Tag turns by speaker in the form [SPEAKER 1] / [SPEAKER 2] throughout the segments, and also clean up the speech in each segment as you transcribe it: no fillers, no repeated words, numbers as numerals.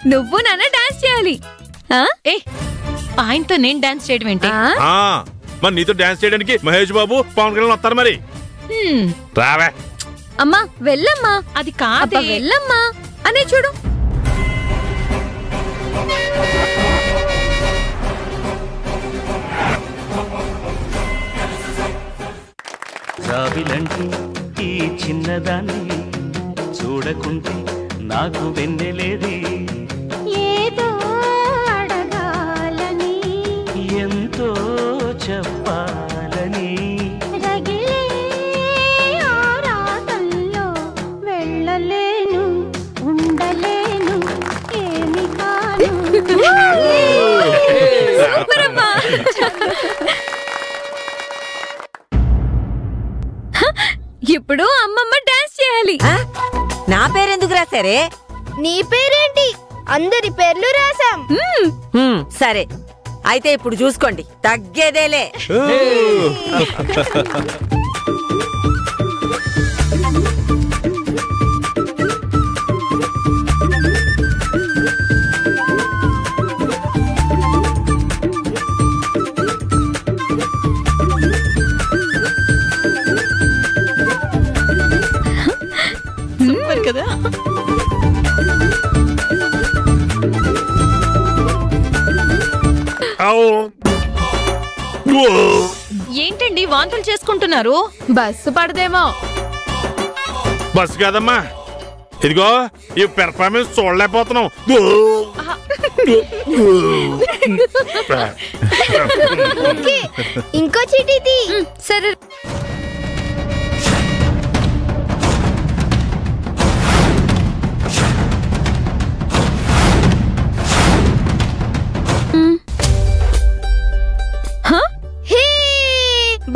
[SPEAKER 1] నువ్వు నాన్న డాన్స్ చేయాలి.
[SPEAKER 2] ఆయనతో నేను డాన్స్ చేయడం ఏంటి?
[SPEAKER 3] మరి నీతో డాన్స్ చేయడానికి మహేష్ బాబు పవన్ కళ్యాణ్ వస్తారు మరి. రావే
[SPEAKER 1] అమ్మా వెళ్ళమ్మా.
[SPEAKER 2] అది కాదు
[SPEAKER 1] వెళ్ళమ్మా అనే చూడు.
[SPEAKER 4] జాబిలంటే ఈ చిన్నదాన్ని చూడకుంటే నాకు వెన్నెలేది.
[SPEAKER 5] ఏదో అడగాలని
[SPEAKER 4] ఎంతో చెప్పాలని
[SPEAKER 5] రగిలే ఆరాటంలో వెళ్ళలేను ఉండలేను ఏమి కాను.
[SPEAKER 1] ఇప్పుడు అమ్మమ్మ డాన్స్ చేయాలి.
[SPEAKER 6] నా పేరెందుకు రాశారే?
[SPEAKER 5] నీ పేరేంటి? అందరి పేర్లు రాసాం.
[SPEAKER 6] సరే అయితే ఇప్పుడు చూసుకోండి, తగ్గేదేలే.
[SPEAKER 2] సూపర్ కదా. ఏంటండి వాంతులు చేసుకుంటున్నారు?
[SPEAKER 1] బస్సు పడదేమో.
[SPEAKER 3] బస్సు కాదమ్మా, ఇదిగో ఈ పెర్ఫార్మెన్స్ చూడలేకపోతున్నాం.
[SPEAKER 5] ఇంకో చీటీ.
[SPEAKER 1] సరే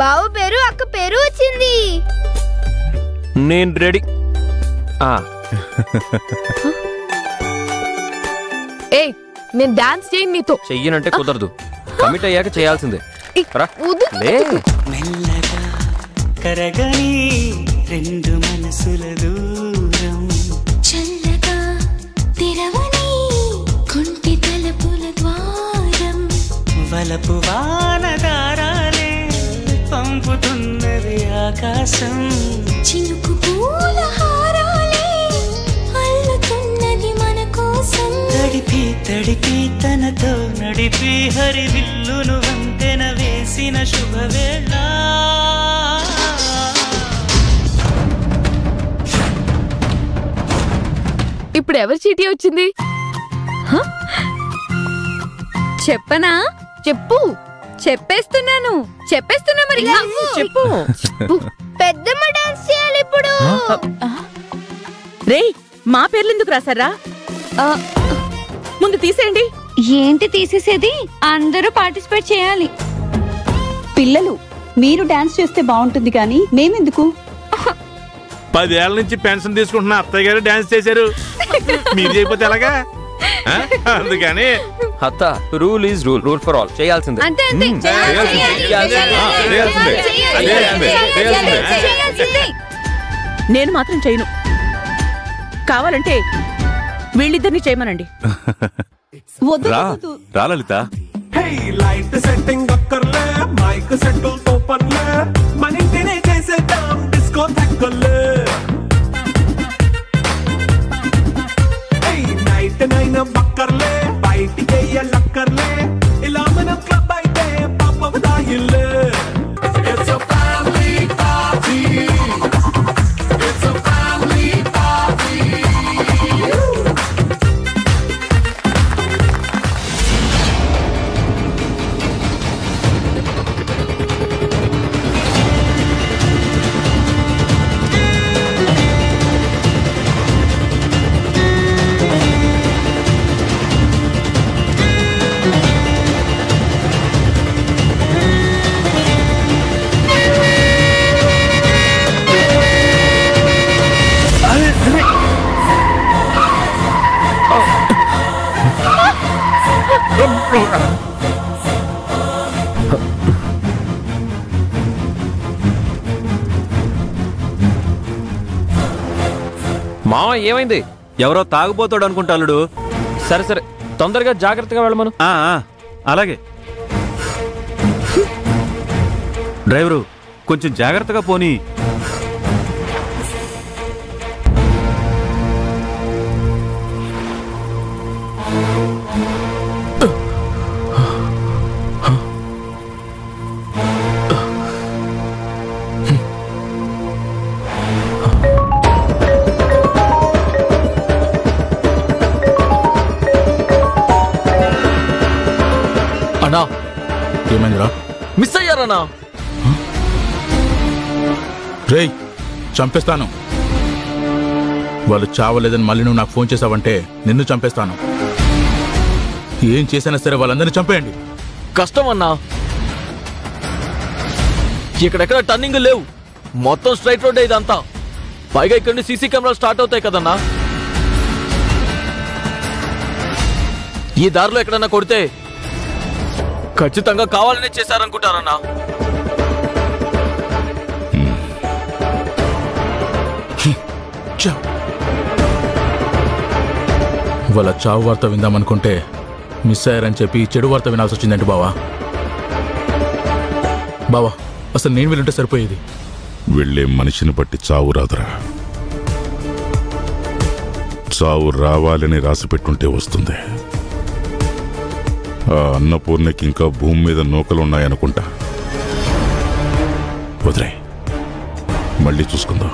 [SPEAKER 5] బావ పేరు అక్క పేరు వచ్చింది.
[SPEAKER 7] నేను రెడీ.
[SPEAKER 1] నేను డాన్స్ చేయను నీతో.
[SPEAKER 7] చెయ్యనంటే కుదరదు, కమిట్ అయ్యాక చేయాల్సిందే.
[SPEAKER 4] మెల్లగా కరగని రెండు మనసుల దూరం
[SPEAKER 5] చల్లగా తెరవని కుంటి తలుపుల ద్వారం
[SPEAKER 4] వలపు వానదారాలే పంపుతున్నది ఆకాశం
[SPEAKER 5] చినుకు పూల హారాలే అల్లుతున్నది మన కోసం
[SPEAKER 4] తడిపి తడిపి తనతో నడిపి హరివిల్లును వంతెన వేసిన శుభవేళ.
[SPEAKER 1] ఇప్పుడు ఎవరి చీటీ వచ్చింది? చెప్పనా? చెప్పు. చెప్పేస్తున్నా మరి.
[SPEAKER 6] చెప్పు.
[SPEAKER 5] పెద్దమ్మ డాన్స్ చేయాలి ఇప్పుడు.
[SPEAKER 6] రేయ్, మా పేర్లెందుకు రాసారా? ముందు తీసేయండి.
[SPEAKER 8] ఏంటి తీసేసేది? అందరూ పార్టిసిపేట్ చేయాలి. పిల్లలు మీరు డాన్స్ చేస్తే బాగుంటుంది కానీ మేమెందుకు?
[SPEAKER 3] 10 ఏళ్ల నుంచి పెన్షన్ తీసుకుంటున్న అత్తయ్య గారు డాన్స్ చేశారు, మీరు చేయకపోతే ఎలాగా? అందుకని
[SPEAKER 7] అత్త, rule is rule, rule for all. చేయాల్సిందే.
[SPEAKER 6] నేను మాత్రం చేయను. కావాలంటే వీళ్ళిద్దరిని చేయమనండి.
[SPEAKER 9] రా లలిత. లైట్ సెట్టింగ్ అక్కర్లే, మైక్ సెట్టింగ్ తో పర్లే, మన ఇంటినే చేసేద్దాం డిస్కో థక్కర్లే. నైట్ నైన్ బక్కర్లే, బయటికి లక్కర్లే, ఇలా మనం క్లబ్ అయితే పాపం దాయిల్లే. It's a family party. It's a family party.
[SPEAKER 7] మామ ఏమైంది?
[SPEAKER 9] ఎవరో తాగుపోతాడు అనుకుంటా. అల్లుడు
[SPEAKER 7] సరే సరే, తొందరగా జాగ్రత్తగా వెళ్ళమను.
[SPEAKER 10] అలాగే. డ్రైవరు కొంచెం జాగ్రత్తగా పోనీ.
[SPEAKER 11] అన్నా,
[SPEAKER 12] ఏమైందిరా?
[SPEAKER 11] మిస్ అయ్యారన్నా.
[SPEAKER 12] రేయ్, చంపేస్తాను. వాళ్ళు చావలేదని మళ్ళీ నువ్వు నాకు ఫోన్ చేసావంటే నిన్ను చంపేస్తాను. ఏం చేసినా సరే వాళ్ళందరినీ చంపేయండి.
[SPEAKER 11] కష్టం అన్నా, ఇక్కడెక్కడ టర్నింగ్ లేవు, మొత్తం స్ట్రైట్ రోడ్ ఇదంతా. పైగా ఇక్కడ నుండి సీసీ కెమెరాలు స్టార్ట్ అవుతాయి కదన్నా. ఈ దారిలో ఎక్కడన్నా కొడితే ఖచ్చితంగా కావాలనే చేశారనుకుంటారన్నా.
[SPEAKER 12] వాళ్ళ చావు వార్త విందామనుకుంటే మిస్ అయ్యారని చెప్పి చెడు వార్త వినాల్సి వచ్చిందంటే బావా. బావా, అసలు నేను వెళ్ళుంటే సరిపోయేది.
[SPEAKER 3] వెళ్ళే మనిషిని బట్టి చావు రాదురా. చావు రావాలని రాసి పెట్టుంటే వస్తుంది. ఆ అన్నపూర్ణకి ఇంకా భూమి మీద నూకలున్నాయనుకుంటా. వదిలే, మళ్ళీ చూసుకుందాం.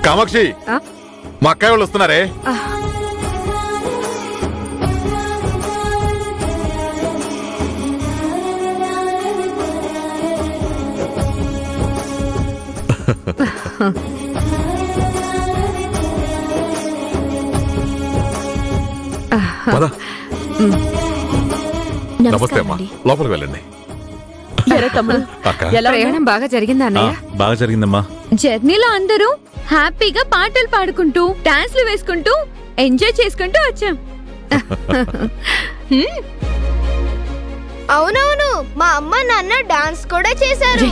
[SPEAKER 13] కామాక్షి, మా అక్కయ్య వాళ్ళు వస్తున్నారే. నమస్తే అమ్మా, లోపలికి వెళ్ళండి.
[SPEAKER 1] ప్రయాణం బాగా జరిగిందా అన్నయ్య?
[SPEAKER 10] బాగా జరిగిందమ్మా.
[SPEAKER 1] జర్నీలో అందరూ హ్యాపీగా పాటలు పాడుకుంటూ డాన్స్లు వేసుకుంటూ ఎంజాయ్ చేసుకుంటూ వచ్చాం.
[SPEAKER 5] అవునవును, మా అమ్మ నాన్న డాన్స్ కూడా చేశారు.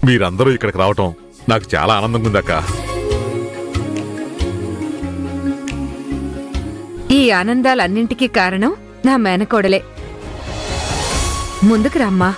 [SPEAKER 13] మీరందరూ ఇక్కడికి రావటం నాకు చాలా ఆనందంగా ఉందక్క.
[SPEAKER 1] ఈ ఆనందాలన్నింటికీ కారణం నా మేనకోడలే. ముందుకు రమ్మా.